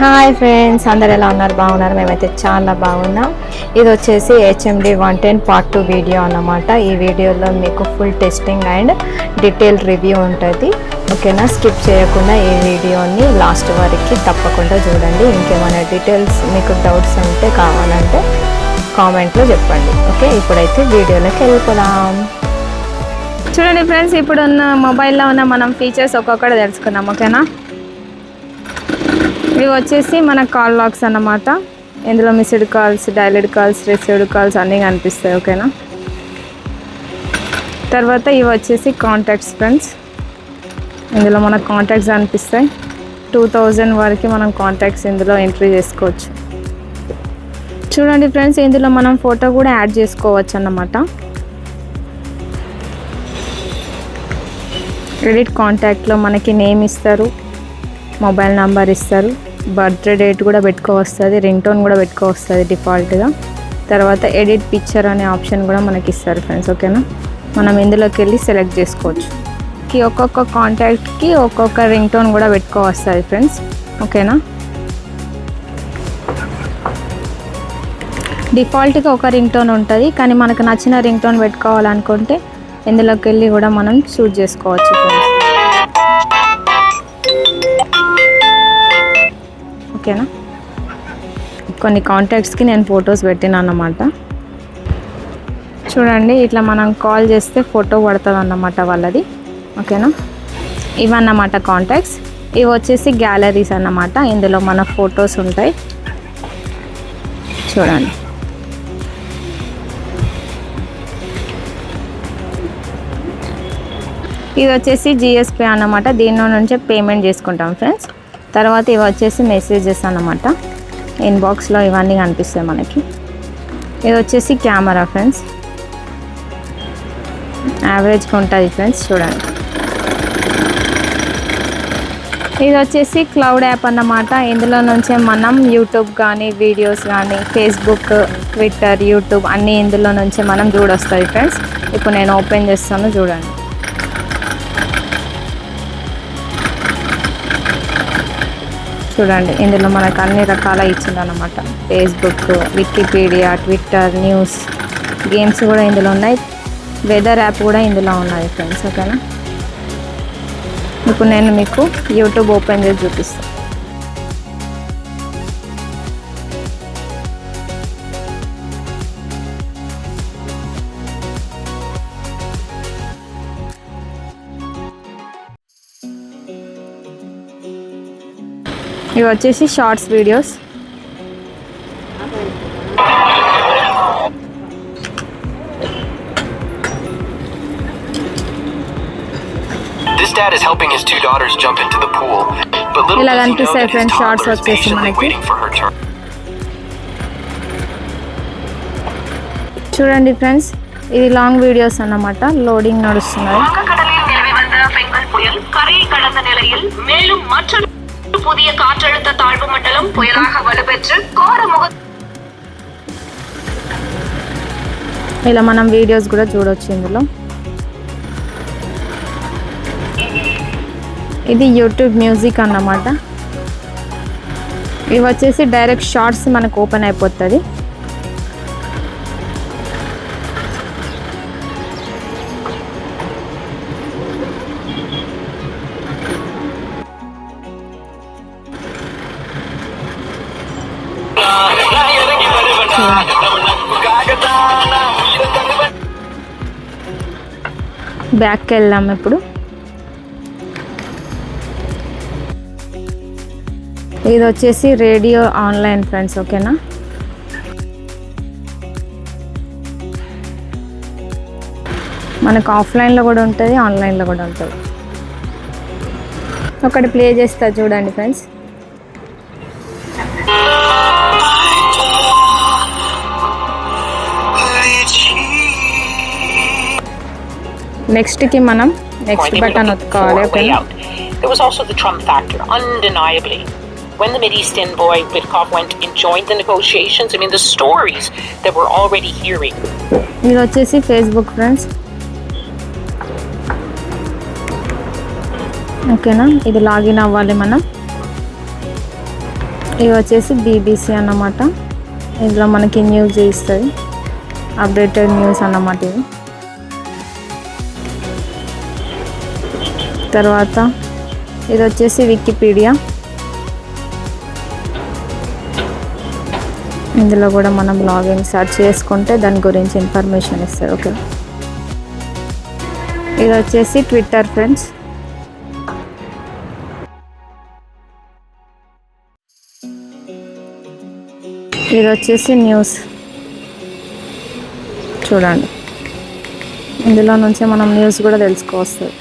Hi friends, అందరు ఎలా ఉన్నారు? బాగున్నారు? మేమైతే చాలా బాగున్నాం. ఇది వచ్చేసి HMD 110 పార్ట్ 2 వీడియో అన్నమాట. ఈ వీడియోలో మీకు full testing and detail review ఉంటుంది. ఓకేనా? స్కిప్ చేయకుండా ఈ వీడియోని లాస్ట్ వరకు తప్పకుండా చూడండి. ఇంకేమైనా డీటెయిల్స్ మీకు డౌట్స్ ఉంటే కావాలంటే కామెంట్లో చెప్పండి. ఓకే, ఇప్పుడైతే వీడియోలోకి వెళ్ళిపోదాం. చూడండి ఫ్రెండ్స్, ఇప్పుడున్న మొబైల్లో ఉన్న మనం ఫీచర్స్ ఒక్కొక్కటి తెలుసుకున్నాం. ఓకేనా? ఇవి వచ్చేసి మన కాల్ లాక్స్ అన్నమాట. ఇందులో missed calls, dialled calls, received calls అన్నీ కనిపిస్తాయి. ఓకేనా? తర్వాత ఇవి వచ్చేసి కాంటాక్ట్స్ ఫ్రెండ్స్. ఇందులో మన కాంటాక్ట్స్ కనిపిస్తాయి. 2000 వరకు మనం కాంటాక్ట్స్ ఇందులో ఎంట్రీ చేసుకోవచ్చు. చూడండి ఫ్రెండ్స్, ఇందులో మనం ఫోటో కూడా యాడ్ చేసుకోవచ్చు అన్నమాట. ఎడిట్ కాంటాక్ట్లో మనకి నేమ్ ఇస్తారు, మొబైల్ నెంబర్ ఇస్తారు, బర్త్డే డేట్ కూడా పెట్టుకోవస్తుంది, రింగ్ టోన్ కూడా పెట్టుకోవస్తుంది డిఫాల్ట్గా. తర్వాత ఎడిట్ పిక్చర్ అనే ఆప్షన్ కూడా మనకి ఇస్తారు ఫ్రెండ్స్. ఓకేనా? మనం ఇందులోకి వెళ్ళి సెలెక్ట్ చేసుకోవచ్చు. ఒక్కొక్క కాంటాక్ట్కి ఒక్కొక్క రింగ్ టోన్ కూడా పెట్టుకోవస్తుంది ఫ్రెండ్స్. ఓకేనా? డిఫాల్ట్గా ఒక రింగ్ టోన్ ఉంటుంది, కానీ మనకు నచ్చిన రింగ్ టోన్ పెట్టుకోవాలనుకుంటే ఇందులోకి వెళ్ళి కూడా మనం చూస్ చేసుకోవచ్చు ఫ్రెండ్స్. ఓకేనా? కొన్ని కాంటాక్ట్స్కి నేను ఫొటోస్ పెట్టినా అన్నమాట. చూడండి, ఇట్లా మనం కాల్ చేస్తే ఫోటో పడుతుంది అన్నమాట వాళ్ళది. ఓకేనా? ఇవన్నమాట కాంటాక్ట్స్. ఇవి వచ్చేసి గ్యాలరీస్ అన్నమాట. ఇందులో మన ఫొటోస్ ఉంటాయి. చూడండి, ఇది వచ్చేసి GSP అన్నమాట. దీనిలో నుంచే పేమెంట్ చేసుకుంటాం ఫ్రెండ్స్. తర్వాత ఇవి వచ్చేసి మెసేజెస్ అన్నమాట. ఇన్బాక్స్లో ఇవన్నీ కనిపిస్తాయి మనకి. ఇది వచ్చేసి కెమెరా ఫ్రెండ్స్. యావరేజ్గా ఉంటుంది ఫ్రెండ్స్. చూడండి, ఇది వచ్చేసి క్లౌడ్ యాప్ అన్నమాట. ఇందులో నుంచే మనం యూట్యూబ్ కానీ, వీడియోస్ కానీ, ఫేస్బుక్, ట్విట్టర్, యూట్యూబ్ అన్నీ ఇందులో నుంచే మనం చూడొస్తాయి ఫ్రెండ్స్. ఇప్పుడు నేను ఓపెన్ చేస్తాను, చూడండి. చూడండి, ఇందులో మనకు అన్ని రకాల ఇచ్చిందన్నమాట. Facebook, Wikipedia, Twitter, news, games కూడా ఇందులో ఉన్నాయి. వెదర్ యాప్ కూడా ఇందులో ఉన్నది ఫ్రెండ్స్. ఓకేనా? ఇప్పుడు నేను మీకు యూట్యూబ్ ఓపెన్ చేసి చూపిస్తాను. ఇవి వచ్చేసి shorts videos. This dad is helping his 2 daughters jump into the pool, but little ఇలా does he know కనిపిస్తాయి that his friends shorts toddler is వచ్చేసి patiently మనకి. waiting for her turn. చూడండి ఫ్రెండ్స్, ఇది లాంగ్ వీడియోస్ అన్నమాట. Loading నడుస్తున్నది. வங்கக்கடலில் நிலவி வந்த பெங்கல் புயல் கரையை கடந்த நிலையில் மேலும் மற்றொரு புதிய காற்றழுத்த தாழ்வு மண்டலம் புயலாக வலுப்பெற்று கோரமுக ఇలా మనం వీడియోస్ కూడా చూడొచ్చు ఇందులో. ఇది యూట్యూబ్ మ్యూజిక్ అన్నమాట. ఇవి వచ్చేసి డైరెక్ట్ షార్ట్స్ మనకు ఓపెన్ అయిపోతుంది. బ్యాక్కి వెళ్దాం ఇప్పుడు. ఇది వచ్చేసి రేడియో ఆన్లైన్ ఫ్రెండ్స్. ఓకేనా? మనకు ఆఫ్లైన్లో కూడా ఉంటుంది, ఆన్లైన్లో కూడా ఉంటుంది. ఒకటి ప్లే చేస్తా చూడండి ఫ్రెండ్స్. నెక్స్ట్కి మనం నెక్స్ట్ బటన్ ఒత్తుకోవాలి. ఓకేనా? There was also the Trump factor, undeniably. When the Mideastine boy Witkoff went and joined the negotiations, I mean the stories that we're already hearing. ఇది వచ్చేసి ఫేస్బుక్ ఫ్రెండ్స్. ఓకేనా, ఇది login అవ్వాలి మనం. ఇది వచ్చేసి BBC అన్నమాట. ఇందులో మనకి న్యూస్ ఇస్తుంది, అప్డేటెడ్ న్యూస్ అన్నమాట ఇది. తర్వాత ఇది వచ్చేసి వికీపీడియా. ఇందులో కూడా మనం లాగిన్ సెర్చ్ చేసుకుంటే దాని గురించి ఇన్ఫర్మేషన్ ఇస్తారు. ఓకే, ఇది వచ్చేసి ట్విట్టర్ ఫ్రెండ్స్. ఇది వచ్చేసి న్యూస్ చూడండి, ఇందులో నుంచి మనం న్యూస్ కూడా తెలుసుకోవస్తుంది.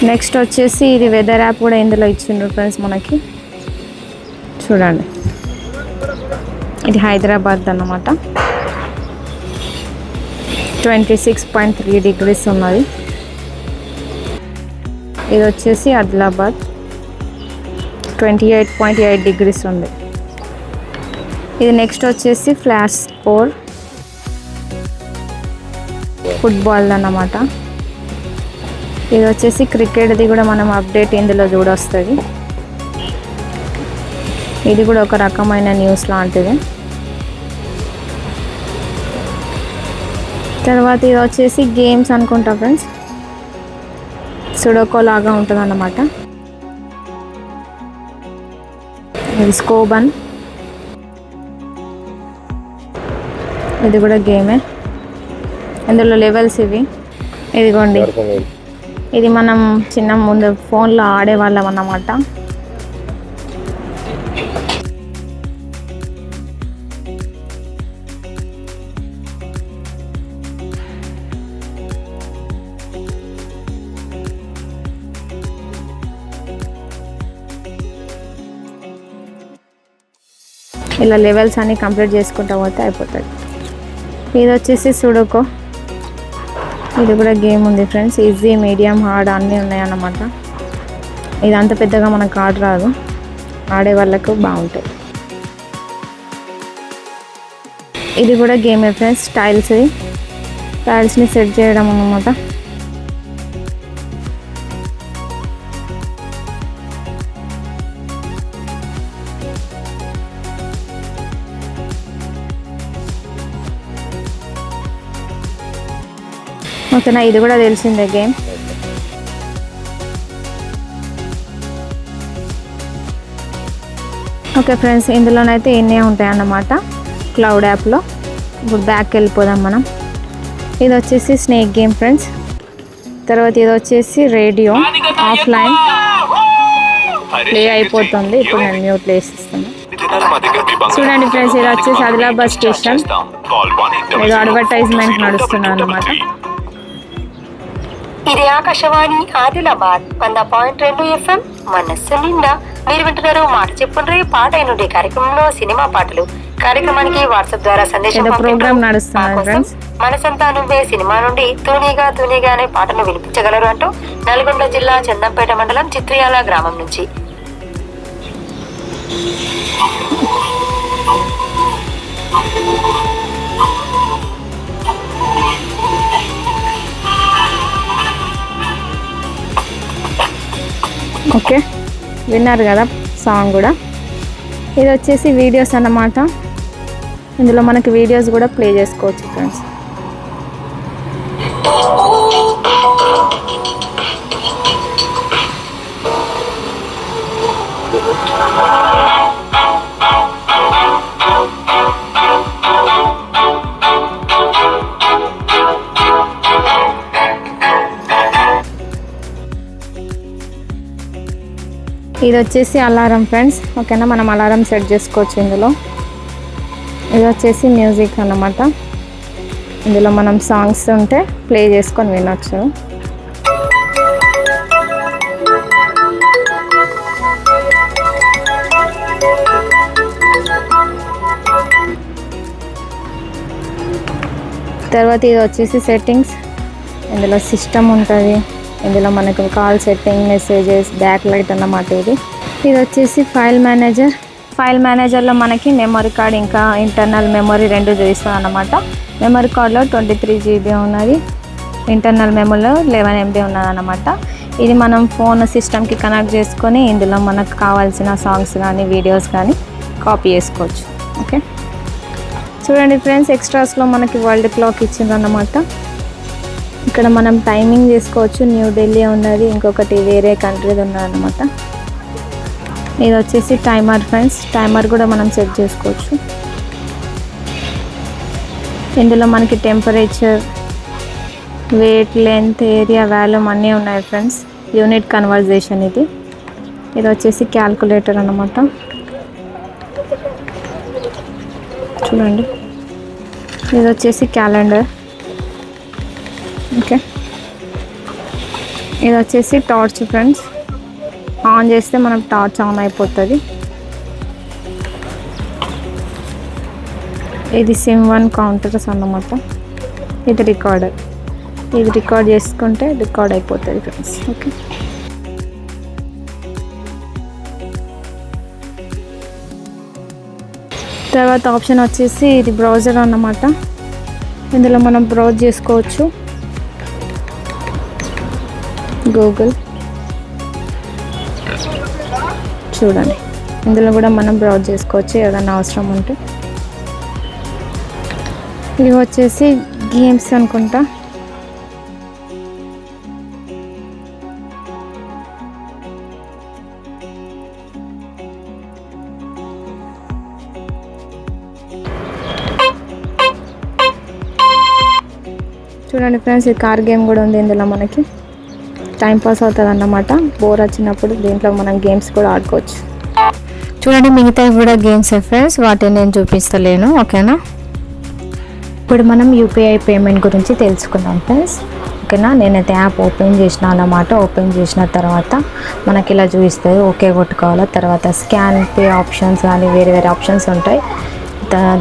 నెక్స్ట్ వచ్చేసి ఇది వెదర్ యాప్ కూడా ఇందులో ఇచ్చిండ్రు ఫ్రెండ్స్ మనకి. చూడండి, ఇది హైదరాబాద్ అన్నమాట. 26.3 degrees ఉన్నది. ఇది వచ్చేసి ఆదిలాబాద్ 28.8 degrees ఉంది. ఇది నెక్స్ట్ వచ్చేసి ఫ్లాష్ స్కోర్ ఫుట్బాల్ అన్నమాట. ఇది వచ్చేసి క్రికెట్ది కూడా మనం అప్డేట్ ఇందులో చూడొస్తుంది. ఇది కూడా ఒక రకమైన న్యూస్ లాంటిది. తర్వాత ఇది వచ్చేసి గేమ్స్ అనుకుంటా ఫ్రెండ్స్, సుడోకో లాగా ఉంటుంది అన్నమాట. ఇది స్కోబన్, ఇది కూడా గేమే. ఇందులో లెవెల్స్ ఇవి. ఇదిగోండి, ఇది మనం చిన్న ముందు ఫోన్లో ఆడేవాళ్ళం అన్నమాట. ఇలా లెవెల్స్ అన్నీ కంప్లీట్ చేసుకుంటా పోతే అయిపోతుంది. ఇది వచ్చేసి సుడోకో, ఇది కూడా గేమ్ ఉంది ఫ్రెండ్స్. ఈజీ, మీడియం, హార్డ్ అన్నీ ఉన్నాయన్నమాట. ఇది అంత పెద్దగా మనకు ఆర్డర్ రాదు, ఆడే వాళ్ళకు బాగుంటుంది. ఇది కూడా గేమే ఫ్రెండ్స్. టైల్స్ని సెట్ చేయడం అన్నమాట. ఓకేనా, ఇది కూడా తెలిసిందే గేమ్. ఓకే ఫ్రెండ్స్, ఇందులోనైతే ఎన్నే ఉంటాయి అన్నమాట క్లౌడ్ యాప్లో. ఇప్పుడు బ్యాక్కి వెళ్ళిపోదాం మనం. ఇది వచ్చేసి స్నేక్ గేమ్ ఫ్రెండ్స్. తర్వాత ఇది వచ్చేసి రేడియో ఆఫ్లైన్ ప్లే అయిపోతుంది. ఇప్పుడు నేను మ్యూట్ వేసిస్తాను. చూడండి ఫ్రెండ్స్, ఇది వచ్చేసి ఆదిలాబాద్ స్టేషన్. ఏదో అడ్వర్టైజ్మెంట్ నడుస్తున్నాను అన్నమాట. ఇది ఆకాశవాణి ఆదిలాబాద్ 100.2 FM మనస్సు నిండా. మీరు వింటున్నారు మాట చెప్పుండ్రి పాట అయినుండే కార్యక్రమంలో సినిమా పాటలు. కార్యక్రమానికి వాట్సాప్ ద్వారా సందేశం ప్రోగ్రామ్ నడుస్తుంది ఫ్రెండ్స్. మనసంతా నువ్వే సినిమా నుండి తూనీగా అనే పాటను వినిపించగలరు అంటూ నల్గొండ జిల్లా చందంపేట మండలం చిత్రియాల గ్రామం నుంచి. ఓకే, విన్నారు కదా సాంగ్ కూడా. ఇది వచ్చేసి వీడియోస్ అన్నమాట. ఇందులో మనకి వీడియోస్ కూడా ప్లే చేసుకోవచ్చు ఫ్రెండ్స్. ఇది వచ్చేసి అలారం ఫ్రెండ్స్. ఓకేనా, మనం అలారం సెట్ చేసుకోవచ్చు ఇందులో. ఇది వచ్చేసి మ్యూజిక్ అన్నమాట. ఇందులో మనం సాంగ్స్ ఉంటే ప్లే చేసుకొని వినొచ్చు. తర్వాత ఇది వచ్చేసి సెట్టింగ్స్. ఇందులో సిస్టమ్ ఉంటుంది. ఇందులో మనకు call setting, messages, back light అన్నమాట. ఇది వచ్చేసి ఫైల్ మేనేజర్. ఫైల్ మేనేజర్లో మనకి మెమరీ కార్డ్ ఇంకా ఇంటర్నల్ మెమరీ రెండు చూపిస్తుంది అన్నమాట. మెమరీ కార్డ్లో 23 GB ఉన్నది, ఇంటర్నల్ మెమరీలో 11 MB ఉన్నది అన్నమాట. ఇది మనం ఫోన్ సిస్టమ్కి కనెక్ట్ చేసుకొని ఇందులో మనకు కావాల్సిన సాంగ్స్ కానీ వీడియోస్ కానీ కాపీ చేసుకోవచ్చు. ఓకే, చూడండి ఫ్రెండ్స్, ఎక్స్ట్రాస్లో మనకి వరల్డ్ క్లాక్ ఇచ్చిందన్నమాట. ఇక్కడ మనం టైమింగ్ చేసుకోవచ్చు. న్యూ ఢిల్లీ ఉన్నది, ఇంకొకటి వేరే కంట్రీది ఉన్నదన్నమాట. ఇది వచ్చేసి టైమర్ ఫ్రెండ్స్, టైమర్ కూడా మనం సెట్ చేసుకోవచ్చు. ఇందులో మనకి temperature, weight, length, area, volume అన్నీ ఉన్నాయి ఫ్రెండ్స్. యూనిట్ కన్వర్జేషన్ ఇది వచ్చేసి క్యాల్కులేటర్ అన్నమాట. చూడండి, ఇది వచ్చేసి క్యాలెండర్. ఓకే, ఇది వచ్చేసి టార్చ్ ఫ్రెండ్స్. ఆన్ చేస్తే మనం టార్చ్ ఆన్ అయిపోతుంది. ఇది సిమ్ 1 కౌంటర్స్ అన్నమాట. ఇది రికార్డర్, ఇది రికార్డ్ చేసుకుంటే రికార్డ్ అయిపోతుంది ఫ్రెండ్స్. ఓకే, తర్వాత ఆప్షన్ వచ్చేసి ఇది బ్రౌజర్ అన్నమాట. ఇందులో మనం బ్రౌజ్ చేసుకోవచ్చు. గూగుల్ చూడండి, ఇందులో కూడా మనం బ్రౌజ్ చేసుకోవచ్చు ఏదైనా అవసరం ఉంటే. ఇవి వచ్చేసి గేమ్స్ అనుకుంటా. చూడండి ఫ్రెండ్స్, ఈ కార్ గేమ్ కూడా ఉంది. ఇందులో మనకి టైం పాస్ అవుతుంది అన్నమాట. బోర్ వచ్చినప్పుడు దీంట్లో మనం గేమ్స్ కూడా ఆడుకోవచ్చు. చూడండి, మిగతా కూడా గేమ్స్ ఫ్రెండ్స్, వాటిని నేను చూపిస్తలేను. ఓకేనా, ఇప్పుడు మనం యూపీఐ పేమెంట్ గురించి తెలుసుకుందాం ఫ్రెండ్స్. ఓకేనా, నేనైతే యాప్ ఓపెన్ చేసిన అన్నమాట. ఓపెన్ చేసిన తర్వాత మనకి ఇలా చూపిస్తుంది. ఓకే కొట్టుకోవాలి. తర్వాత స్కాన్, పే ఆప్షన్స్ కానీ వేరే వేరే ఆప్షన్స్ ఉంటాయి.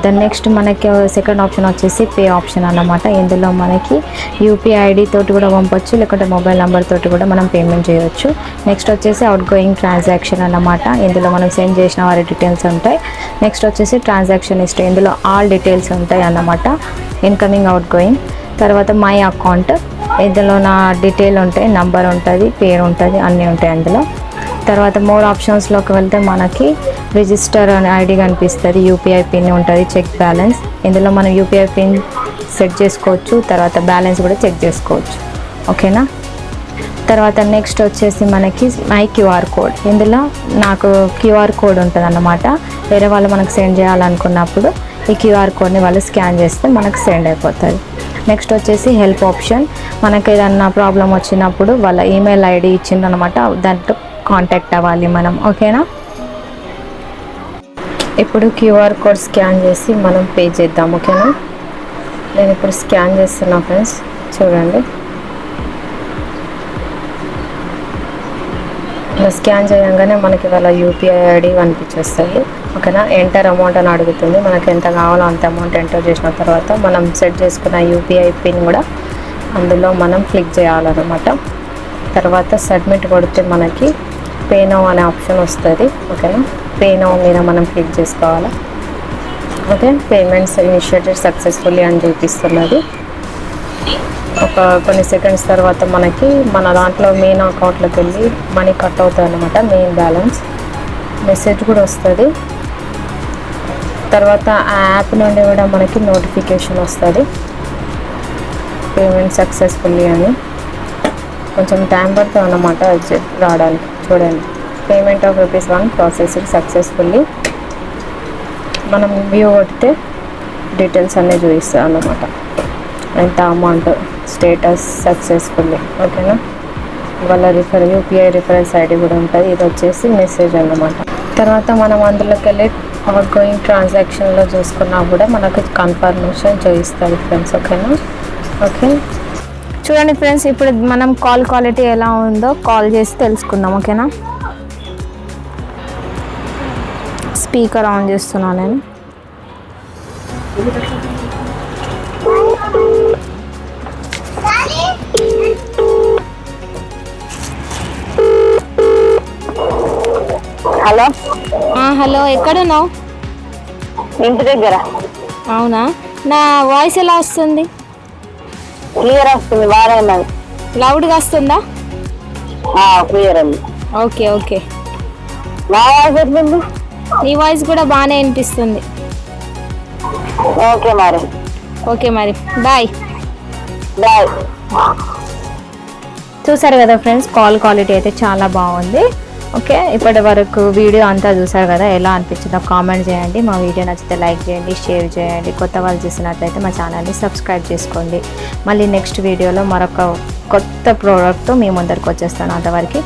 దాని నెక్స్ట్ మనకి సెకండ్ ఆప్షన్ వచ్చేసి పే ఆప్షన్ అన్నమాట. ఇందులో మనకి యూపీఐ ఐడి తోటి కూడా పంపొచ్చు, లేకుంటే మొబైల్ నెంబర్ తోటి కూడా మనం పేమెంట్ చేయవచ్చు. నెక్స్ట్ వచ్చేసి అవుట్ గోయింగ్ ట్రాన్సాక్షన్ అన్నమాట. ఇందులో మనం సెండ్ చేసిన వారి డీటెయిల్స్ ఉంటాయి. నెక్స్ట్ వచ్చేసి ట్రాన్సాక్షన్ హిస్టరీ, ఇందులో ఆల్ డీటెయిల్స్ ఉంటాయి అన్నమాట. Incoming, out going. తర్వాత మై అకౌంట్, ఇందులో నా డీటెయిల్ ఉంటాయి, నంబర్ ఉంటుంది, పేరు ఉంటుంది, అన్నీ ఉంటాయి అందులో. తర్వాత మోర్ ఆప్షన్స్లోకి వెళ్తే మనకి రిజిస్టర్ అనే ఐడి కనిపిస్తుంది, యూపీఐ పిన్ ఉంటుంది, చెక్ బ్యాలెన్స్. ఇందులో మనం యూపీఐ పిన్ సెట్ చేసుకోవచ్చు, తర్వాత బ్యాలెన్స్ కూడా చెక్ చేసుకోవచ్చు. ఓకేనా, తర్వాత నెక్స్ట్ వచ్చేసి మనకి మై క్యూఆర్ కోడ్. ఇందులో నాకు క్యూఆర్ కోడ్ ఉంటుంది అన్నమాట. వేరే వాళ్ళు మనకు సెండ్ చేయాలనుకున్నప్పుడు ఈ క్యూఆర్ కోడ్ని వాళ్ళు స్కాన్ చేస్తే మనకు సెండ్ అయిపోతుంది. నెక్స్ట్ వచ్చేసి హెల్ప్ ఆప్షన్. మనకి ఏదన్నా ప్రాబ్లం వచ్చినప్పుడు వాళ్ళ ఈమెయిల్ ఐడి ఇచ్చిందనమాట, దాంట్లో కాంటాక్ట్ అవ్వాలి మనం. ఓకేనా, ఇప్పుడు క్యూఆర్ కోడ్ స్కాన్ చేసి మనం పే చేద్దాం. ఓకేనా, నేను ఇప్పుడు స్కాన్ చేస్తున్నా ఫ్రెండ్స్. చూడండి, ఇలా స్కాన్ చేయగానే మనకి వాళ్ళ యూపీఐ ఐడి కనిపించేస్తుంది. ఓకేనా, ఎంటర్ అమౌంట్ అని అడుగుతుంది. మనకి ఎంత కావాలో అంత అమౌంట్ ఎంటర్ చేసిన తర్వాత మనం సెట్ చేసుకున్న యూపీఐ పిన్ కూడా అందులో మనం క్లిక్ చేయాలన్నమాట. తర్వాత సబ్మిట్ కొడితే మనకి పే నౌ అనే ఆప్షన్ వస్తుంది. ఓకేనా, పే నౌ మీద మనం క్లిక్ చేసుకోవాలి. ఓకే, పేమెంట్స్ ఇనిషియేటెడ్ సక్సెస్ఫుల్లీ అని చూపిస్తున్నది. ఒక కొన్ని సెకండ్స్ తర్వాత మనకి మన దాంట్లో మెయిన్ అకౌంట్లోకి వెళ్ళి మనీ కట్ అవుతుంది అన్నమాట, మెయిన్ బ్యాలెన్స్. మెసేజ్ కూడా వస్తుంది. తర్వాత ఆ యాప్ నుండి కూడా మనకి నోటిఫికేషన్ వస్తుంది, పేమెంట్ సక్సెస్ఫుల్లీ అని. కొంచెం టైం పడుతుంది అన్నమాట రావడానికి. చూడండి, పేమెంట్ ఆఫ్ ₹1 ప్రాసెస్డ్ సక్సెస్ఫుల్లీ. మనం వ్యూ కొడితే డీటెయిల్స్ అన్నీ చూపిస్తాయి అన్నమాట, ఎంత అమౌంట్, స్టేటస్ సక్సెస్ఫుల్లీ. ఓకేనా, వాళ్ళ యూపీఐ రిఫరెన్స్ ఐడి కూడా ఉంటుంది. ఇది వచ్చేసి మెసేజ్ అన్నమాట. తర్వాత మనం అందులోకి వెళ్ళి అవుట్ గోయింగ్ ట్రాన్సాక్షన్లో చూసుకున్నా కూడా మనకు కన్ఫర్మేషన్ చూపిస్తుంది ఫ్రెండ్స్. ఓకేనా, ఓకే చూడండి ఫ్రెండ్స్, ఇప్పుడు మనం కాల్ క్వాలిటీ ఎలా ఉందో కాల్ చేసి తెలుసుకుందాం. ఓకేనా, స్పీకర్ ఆన్ చేస్తున్నాను నేను. హలో, హలో, ఎక్కడున్నావు? ఇంటి దగ్గర. అవునా, నా వాయిస్ ఎలా వస్తుంది? క్లియర్ వస్తుంది, బాగా ఉన్నది. లౌడ్గా వస్తుందా? క్లియర్ అండి. ఓకే ఓకే, నా వాయిస్ ఎట్లుంది? నీ వాయిస్ కూడా బాగానే వినిపిస్తుంది. ఓకే మరి, ఓకే మరి, బాయ్. బాయ్. చూసారు కదా ఫ్రెండ్స్, కాల్ క్వాలిటీ అయితే చాలా బాగుంది. ఓకే, ఇప్పటి వరకు వీడియో అంతా చూసారు కదా, ఎలా అనిపించిందో కామెంట్ చేయండి. మా వీడియో నచ్చితే లైక్ చేయండి, షేర్ చేయండి. కొత్త వాళ్ళు చూసినట్లయితే మా ఛానల్ని సబ్స్క్రైబ్ చేసుకోండి. మళ్ళీ నెక్స్ట్ వీడియోలో మరొక కొత్త ప్రోడక్ట్తో మీ ముందరికి వచ్చేస్తాను. అంతవరకు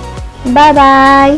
బాయ్ బాయ్.